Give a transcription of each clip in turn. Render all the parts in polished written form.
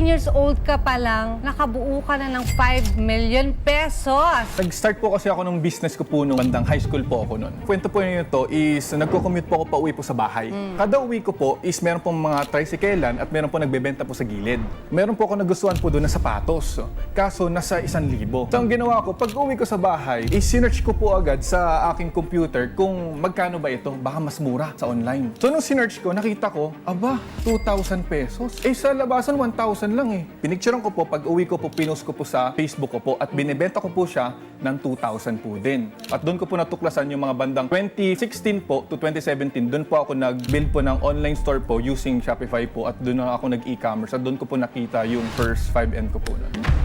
years old ka pa lang, nakabuo ka na ng 5 million pesos. Nag-start po kasi ako ng business ko po nung bandang high school po ako noon. Kwento po nito is nagko-commute po ako pa uwi po sa bahay. Kada uwi ko po is meron pong mga tricyclean at meron po nagbebenta po sa gilid. Meron po ako nagustuhan po doon na sapatos. Kaso nasa 1,000. So ang ginawa ko, pag uwi ko sa bahay, is-search ko po agad sa aking computer kung magkano ba ito, baka mas mura sa online. So nung sinearch ko, nakita ko, aba, 2,000 pesos. Eh sa labasan, 1,000 lang eh. Pinicturean ko po, pag uwi ko po, pinost ko po sa Facebook ko po at binibenta ko po siya ng 2,000 po din. At doon ko po natuklasan yung mga bandang 2016 po to 2017, doon po ako nag-build po ng online store po using Shopify po at doon ako nag-e-commerce at doon ko po nakita yung first 5M ko po.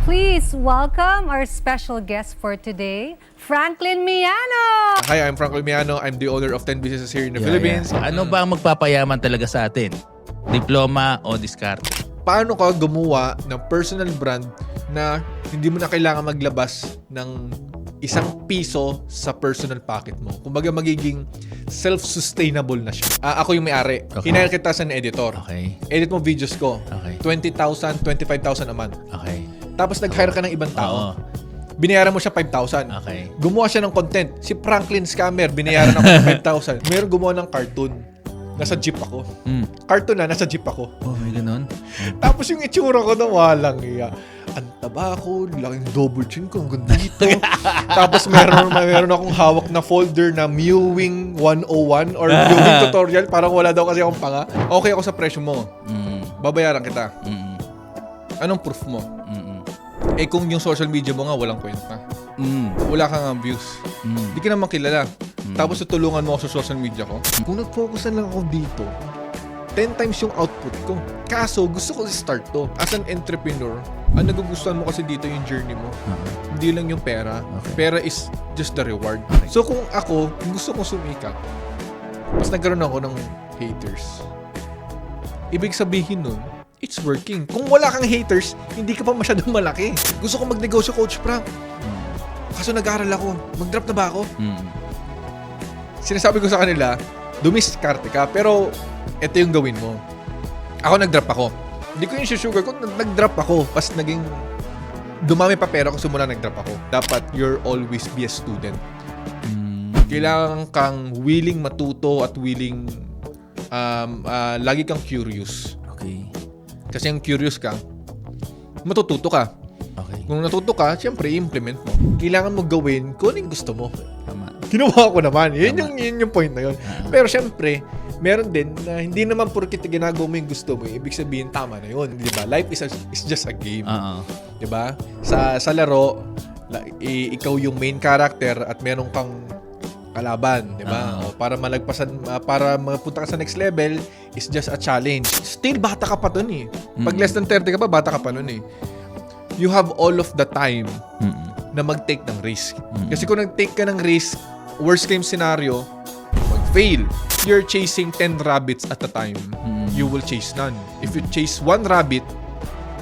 Please welcome our special guest for today, Franklin Miano! Hi, I'm Franklin Miano. I'm the owner of 10 businesses here in the Philippines. Ano ba ang magpapayaman talaga sa atin? Diploma o diskarte? Paano ka gumawa ng personal brand na hindi mo na kailangan maglabas ng ₱1 sa personal pocket mo? Kumbaga magiging self-sustainable na siya. Ako yung may-ari. Okay. Hinahire kita sa editor. Okay. Edit mo videos ko. Okay. 20,000, 25,000 a month. Okay. Tapos nag-hire ka ng ibang tao. Oo. Binayaran mo siya 5,000. Okay. Gumawa siya ng content. Si Franklin Scammer, binayaran ako ng 5,000. Meron gumawa ng cartoon. Nasa jeep ako. Cartoon na, nasa jeep ako. Oh, may ganun? Tapos yung itsura ko na walang iya. Ang taba ko, laking double chin ko, hanggang dito. Tapos meron akong hawak na folder na Mewing 101 or Mewing tutorial. Parang wala daw kasi akong panga. Okay ako sa presyo mo. Babayaran kita. Anong proof mo? Eh kung yung social media mo nga walang kwenta. Wala kang views. Hindi ka naman kilala. Tapos tutulungan mo ako sa social media ko. Kung nag-focus na lang ako dito, 10 times yung output ko. Kaso, gusto ko i-start to. As an entrepreneur, ang nagugustuhan mo kasi dito yung journey mo. Hindi lang yung pera. Pera is just the reward. So kung ako, gusto kong sumikat, mas nagkaroon ako ng haters. Ibig sabihin nun, it's working. Kung wala kang haters, hindi ka pa masyadong malaki. Gusto ko magnegosyo, Coach Frank. Kaso nag-aaral ako. Mag-drop na ba ako? Sinasabi ko sa kanila, dumiskarte ka, pero ito yung gawin mo. Ako nag-drop ako. Hindi ko yung sugar ko, nag-drop ako. Pas naging dumami pa pera ko, simula nag-drop ako. Dapat you're always be a student. Kailangan kang willing matuto at willing lagi kang curious. Okay. Kasi yung curious ka, matututo ka. Okay. Kung natuto ka, siyempre i-implement mo. Kailangan mo gawin kung anong gusto mo. Tama. Ginawa ko naman. Yun yung point na yun. Pero siyempre, meron din na hindi naman porkit ginagawa mo yung gusto mo, ibig sabihin tama na yun. Di ba? Life is just a game. Di ba? Sa laro, ikaw yung main character at meron kang kalaban, di ba? Para malagpasan, para mapunta ka sa next level is just a challenge. Still, bata ka pa dun eh. Pag less than 30 ka pa, bata ka pa nun eh. You have all of the time na mag-take ng risk. Kasi kung nag-take ka ng risk, worst case scenario, mag-fail. You're chasing 10 rabbits at a time. You will chase none. If you chase one rabbit,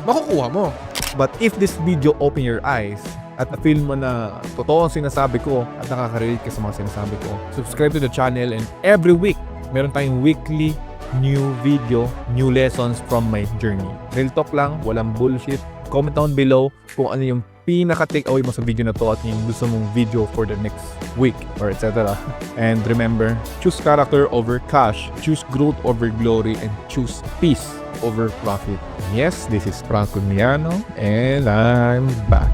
makukuha mo. But if this video open your eyes at na-feel mo na totoo ang sinasabi ko at nakaka-relate ka sa mga sinasabi ko, subscribe to the channel and every week, meron tayong weekly new video, new lessons from my journey. Real talk lang, walang bullshit. Comment down below kung ano yung pinaka-takeaway mo sa video na to at yung gusto mong video for the next week or etc. And remember, choose character over cash, choose growth over glory, and choose peace over profit. Yes, this is Franco Miano and I'm back.